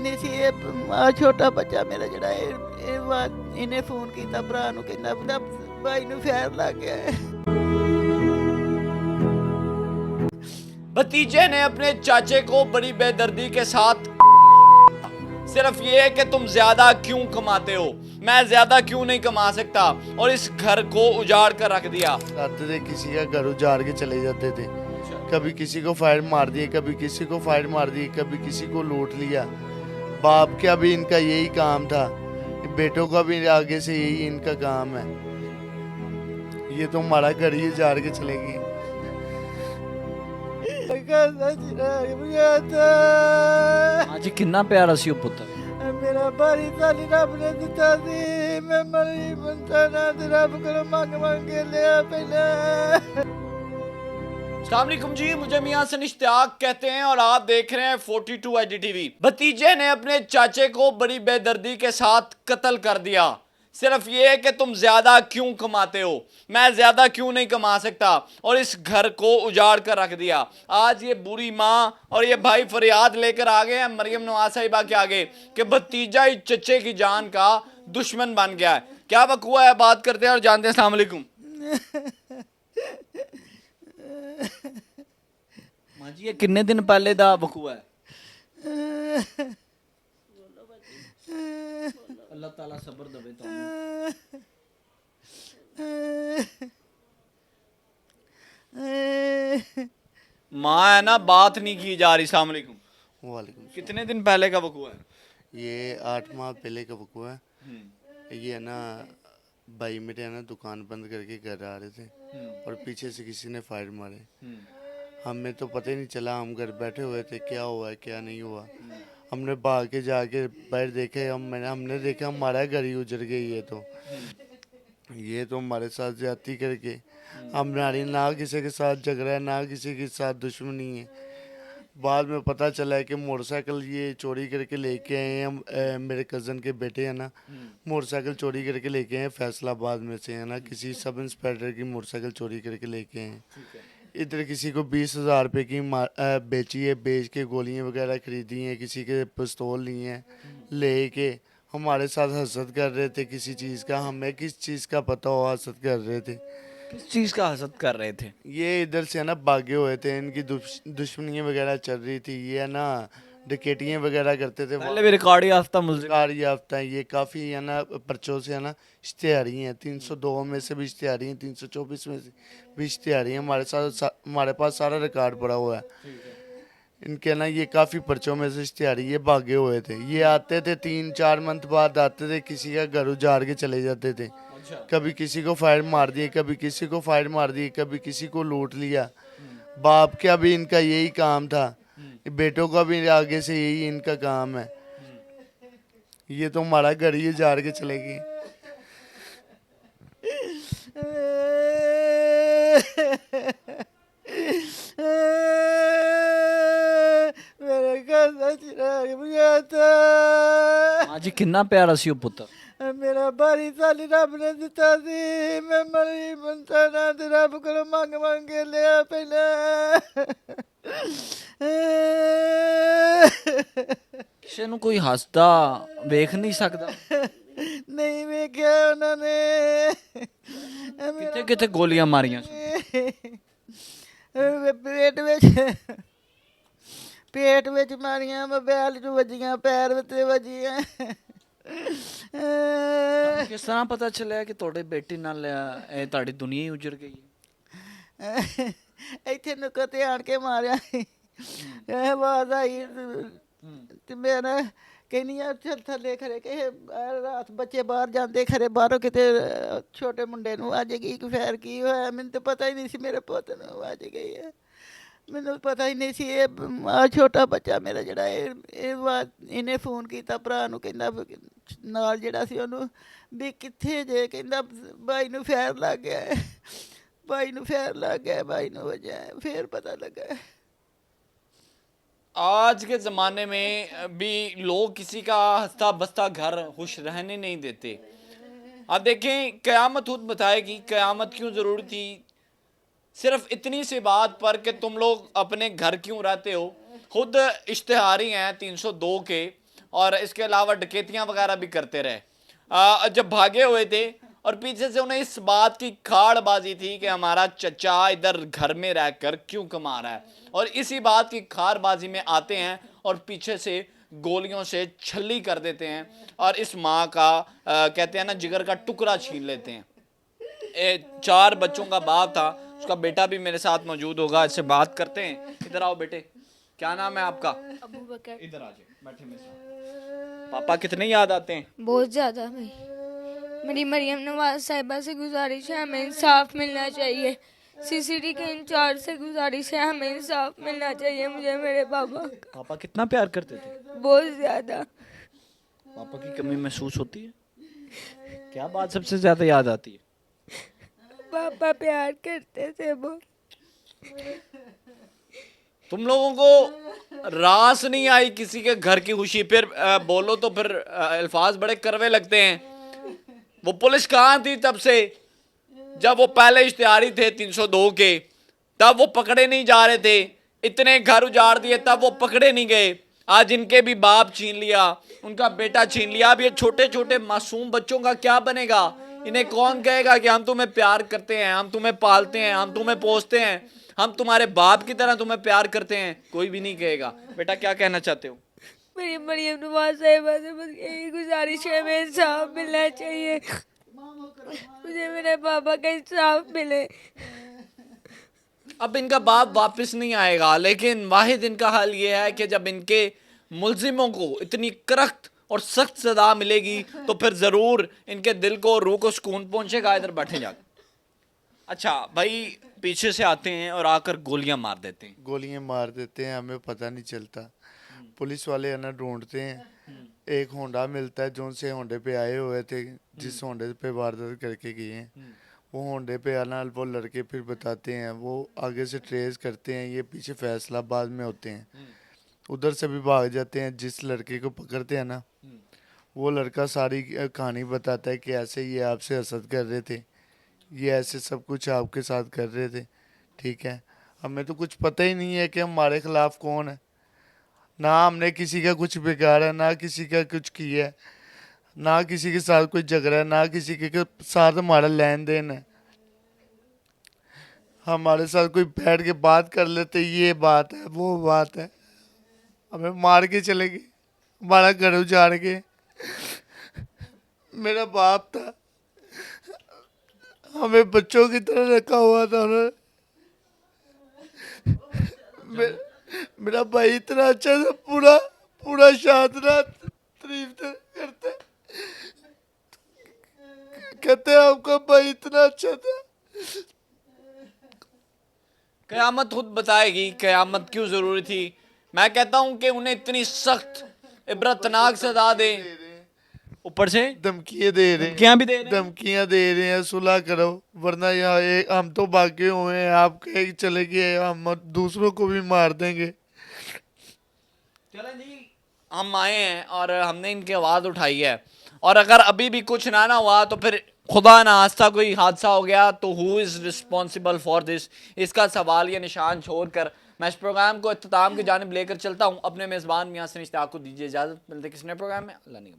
नहीं सी आ छोटा बच्चा मेरा जड़ा इन्हें फोन किया भरा कहना भाई नूं फैर लग गया है। भतीजे ने अपने चाचे को बड़ी बेदर्दी के साथ सिर्फ ये है कि तुम ज्यादा क्यों कमाते हो, मैं ज्यादा क्यों नहीं कमा सकता, और इस घर को उजाड़ कर रख दिया। आते थे किसी का घर उजाड़ के चले जाते थे, कभी किसी को फायर मार दिए, कभी किसी को फायर मार दिए, कभी किसी को लूट लिया। बाप का भी इनका यही काम था, बेटों का भी आगे से यही इनका काम है। ये तो हमारा घर ही उजाड़ के चलेगी। आज किन्ना प्यारा सी पुत्र मेरा भारी साली रब ने दिता सी, मैं मरी बनता ना ते रब को मंग मंग के लिया पहले। अस्सलाम वालेकुम जी, मुझे मियां से इश्तियाक कहते हैं और आप देख रहे हैं 42 IDTV। भतीजे ने अपने चाचे को बड़ी बेदर्दी के साथ कत्ल कर दिया। सिर्फ ये है कि तुम ज्यादा क्यों कमाते हो, मैं ज्यादा क्यों नहीं कमा सकता, और इस घर को उजाड़ कर रख दिया। आज ये बुरी माँ और ये भाई फरियाद लेकर आ गए हैं मरियम नवाज साहिबा के आगे कि भतीजा ही चच्चे की जान का दुश्मन बन गया है। क्या वकूआ है, बात करते हैं और जानते हैं। अस्सलाम वालेकुम मां जी, ये किन्ने दिन पहले दा वकूआ है? अल्लाह ताला सब्र देवे तुहानू। माँ है ना, बात नहीं की जा रही। अस्सलाम वालेकुम। वालेकुम। कितने दिन पहले का वकूआ है? ये 8 माह पहले का वकूआ है। ये है ना, भाई मेरे है ना दुकान बंद करके घर आ रहे थे और पीछे से किसी ने फायर मारे। हमें तो पता ही नहीं चला, हम घर बैठे हुए थे, क्या हुआ है क्या नहीं हुआ। हमने भाग के जाके बाहर देखे, हमने देखा हमारा घर ही उजड़ गई। ये तो हमारे साथ ज्यादती करके, हमारी ना किसी के साथ झगड़ा है ना किसी के साथ दुश्मनी है। बाद में पता चला है कि मोटरसाइकिल ये चोरी करके लेके आए हैं। मेरे कज़न के बेटे हैं ना, मोटरसाइकिल चोरी करके लेके आए हैं फैसलाबाद में से, है ना, किसी सब इंस्पेक्टर की मोटरसाइकिल चोरी करके लेके आए हैं। इधर किसी को 20,000 रुपये की बेची है, बेच के गोलियां वगैरह खरीदी हैं, किसी के पिस्तौल लिए हैं, लेके हमारे साथ हसद कर रहे थे किसी चीज़ का। हमें किस चीज़ का पता हो, हसद कर रहे थे। किस चीज का हसद कर रहे थे? ये इधर से है ना भागे हुए थे, इनकी दुश्मनियाँ वगैरह चल रही थी। ये है ना डकैतियाँ वगैरह करते थे। पहले भी रिकॉर्ड याफ्ता मुल्जिम। कार याफ्ता है, ये काफ़ी है ना पर्चों से है ना इश्तेहारी हैं। 302 में से भी इश्तेहारी हैं, 324 में से भी इश्तेहारी हैं। हमारे पास सारा रिकॉर्ड पड़ा हुआ है इनके ना। ये काफ़ी पर्चों में से इश्तेहारी, ये भागे हुए थे। ये आते थे 3-4 मंथ बाद आते थे, किसी का घर उजाड़ के चले जाते थे। कभी किसी को फायर मार दिए, कभी किसी को फायर मार दिए, कभी किसी को लूट लिया। बाप का भी इनका यही काम था, बेटों का भी आगे से यही इनका काम है। ये तो हमारा घर ही उजाड़ के चलेगी। मेरे घर चिराग बुझाता, मां जी, किन्ना प्यारा सी पुत्र मेरा भारी साली रब ने दिता सी, मैं मरी बनता ना ते रब को मंग मंग के लिया पहले। किसी ਨੂੰ कोई हसदा वेख नहीं सकदा। नहीं वेख्या उन्होंने। किथे किथे गोलियां मारियां सी? पेट विच मारियां, मोबाइल च वजियां, पैर ते वजियां। ਤੁਹਾਨੂੰ किस तरह पता चलिया कि ਤੁਹਾਡੇ बेटी नाल ਤੁਹਾਡੀ दुनिया ही उजड़ गई है? ਇੱਥੇ ਨੁੱਕਰ ਤੇ ਆਣ ਕੇ ਮਾਰਿਆ ਸੀ। ਇਹ ਆਵਾਜ਼ ਆਈ ਤੇ ਮੈਂ ਨਾ ਕਹਿੰਦੀ ਆ ਚੱਲ ਥੱਲੇ ਖਰੇ ਕਿ ਰਾਤ ਬੱਚੇ ਬਾਹਰ ਜਾਂਦੇ ਖਰੇ ਬਾਹਰੋਂ ਕਿਤੇ ਛੋਟੇ ਮੁੰਡੇ ਨੂੰ ਵੱਜ ਗਈ ਕਿ ਫੇਰ ਕੀ ਹੋਇਆ। ਮੈਨੂੰ ਤਾਂ ਪਤਾ ਹੀ ਨਹੀਂ ਸੀ ਮੇਰੇ ਪੁੱਤ ਨੂੰ ਵੱਜ ਗਈ ਹੈ। ਮੈਨੂੰ ਪਤਾ ਹੀ ਨਹੀਂ ਸੀ ਆ ਛੋਟਾ ਬੱਚਾ ਮੇਰਾ ਜਿਹੜਾ ਇਹਨੇ ਫੋਨ ਕੀਤਾ ਭਰਾ ਨੂੰ, ਕਹਿੰਦਾ ਨਾਲ ਜਿਹੜਾ ਸੀ ਉਹਨੂੰ ਵੀ ਕਿੱਥੇ ਜੇ, ਕਹਿੰਦਾ ਬਾਈ ਨੂੰ ਫੇਰ ਲੱਗ ਗਿਆ ਹੈ, भाई नू फैर लग गया, भाई नू वजह फिर पता लगा। आज के ज़माने में भी लोग किसी का हंसता बसता घर खुश रहने नहीं देते। आप देखें, क़यामत खुद बताएगी क़यामत क्यों ज़रूरी थी, सिर्फ इतनी सी बात पर कि तुम लोग अपने घर क्यों रहते हो। खुद इश्तिहारी हैं 302 के, और इसके अलावा डकैतियां वगैरह भी करते रहे। जब भागे हुए थे और पीछे से उन्हें इस बात की खाड़बाजी थी कि हमारा चचा इधर घर में रहकर क्यों कमा रहा है, और इसी बात की खाड़बाजी में आते हैं और पीछे से गोलियों से छल्ली कर देते हैं और इस माँ का कहते हैं ना जिगर का टुकड़ा छीन लेते हैं। 4 बच्चों का बाप था, उसका बेटा भी मेरे साथ मौजूद होगा, इससे बात करते हैं। इधर आओ बेटे, क्या नाम है आपका? अबू बकर। इधर आ जाओ, बैठे मेरे साथ। पापा कितने याद आते हैं? बहुत ज़्यादा भाई। मेरी मरियम नवाज साहिबा से गुजारिश है, हमें इंसाफ मिलना चाहिए। सीसीडी के इंचार्ज से गुजारिश है, हमें इंसाफ मिलना चाहिए मुझे मेरे पापा का। पापा कितना प्यार करते थे? बहुत ज़्यादा। पापा की कमी महसूस होती है? क्या बात सबसे ज्यादा याद आती है? पापा प्यार करते थे वो। तुम लोगों को रास नहीं आई किसी के घर की खुशी? फिर बोलो तो फिर अल्फाज बड़े करवे लगते हैं। वो पुलिस कहाँ थी तब से? जब वो पहले इश्तिहारी थे 302 के, तब वो पकड़े नहीं जा रहे थे। इतने घर उजाड़ दिए तब वो पकड़े नहीं गए। आज इनके भी बाप छीन लिया, उनका बेटा छीन लिया। अब ये छोटे छोटे मासूम बच्चों का क्या बनेगा? इन्हें कौन कहेगा कि हम तुम्हें प्यार करते हैं, हम तुम्हें पालते हैं, हम तुम्हें पोसते हैं, हम तुम्हारे बाप की तरह तुम्हें प्यार करते हैं? कोई भी नहीं कहेगा। बेटा क्या कहना चाहते हो? मेरी मरियम नवाज साहिबा से बस यही गुजारिश है, हमें इंसाफ मिलना चाहिए। मुझे मेरे पापा का इंसाफ मिले। अब इनका बाप वापस नहीं आएगा, लेकिन वाहिद इनका हल ये है कि जब इनके मुल्जिमों को इतनी करख्त और सख्त सजा मिलेगी तो फिर जरूर इनके दिल को, रूह को सुकून पहुंचेगा। इधर बैठे जाकर। अच्छा भाई, पीछे से आते हैं और आकर गोलियां मार देते हैं। गोलियां मार देते हैं, हमें पता नहीं चलता। पुलिस वाले है ना ढूंढते हैं। एक होंडा मिलता है, जो से होंडे पे आए हुए थे, जिस होंडे पे वारदात करके गए हैं, वो होंडे पे आना वो लड़के फिर बताते हैं। वो आगे से ट्रेस करते हैं, ये पीछे फैसलाबाद में होते हैं, उधर से भी भाग जाते हैं। जिस लड़के को पकड़ते हैं ना, वो लड़का सारी कहानी बताता है कि ऐसे ये आपसे हसद कर रहे थे, ये ऐसे सब कुछ आपके साथ कर रहे थे। ठीक है, हमें तो कुछ पता ही नहीं है कि हमारे खिलाफ कौन है। ना हमने किसी का कुछ बिगाड़ा, ना किसी का कुछ किया है, ना किसी के साथ कोई झगड़ा है, ना किसी के साथ हमारा लेन देन है। हमारे साथ कोई बैठ के बात कर लेते, ये बात है वो बात है, हमें मार के चले गए, हमारा घर उजाड़ के। मेरा बाप था, हमें बच्चों की तरह रखा हुआ था उन्होंने। मेरा भाई इतना अच्छा था, पूरा पूरा शादरा तारीफ करते, कहते आपका भाई इतना अच्छा था। कयामत खुद बताएगी कयामत क्यों जरूरी थी। मैं कहता हूं कि उन्हें इतनी सख्त इबरतनाक सजा दे, ऊपर से धमकियां दे रहे हैं, धमकियां भी दे रहे हैं। धमकियां दे रहे हैं, सुलह करो वरना यहाँ हम तो भागे हुए हैं, आप कहे चले गए, हम दूसरों को भी मार देंगे। चलें जी, हम आए हैं और हमने इनकी आवाज़ उठाई है, और अगर अभी भी कुछ ना हुआ तो फिर खुदा ना खास्ता कोई हादसा हो गया तो who is responsible for this? इसका सवाल या निशान छोड़कर मैं इस प्रोग्राम को इख्तिताम की जानिब लेकर चलता हूँ। अपने मेज़बान मियां सनीश को दीजिए इजाज़त। मिलते किसी नए प्रोग्राम में। अल्लाह ने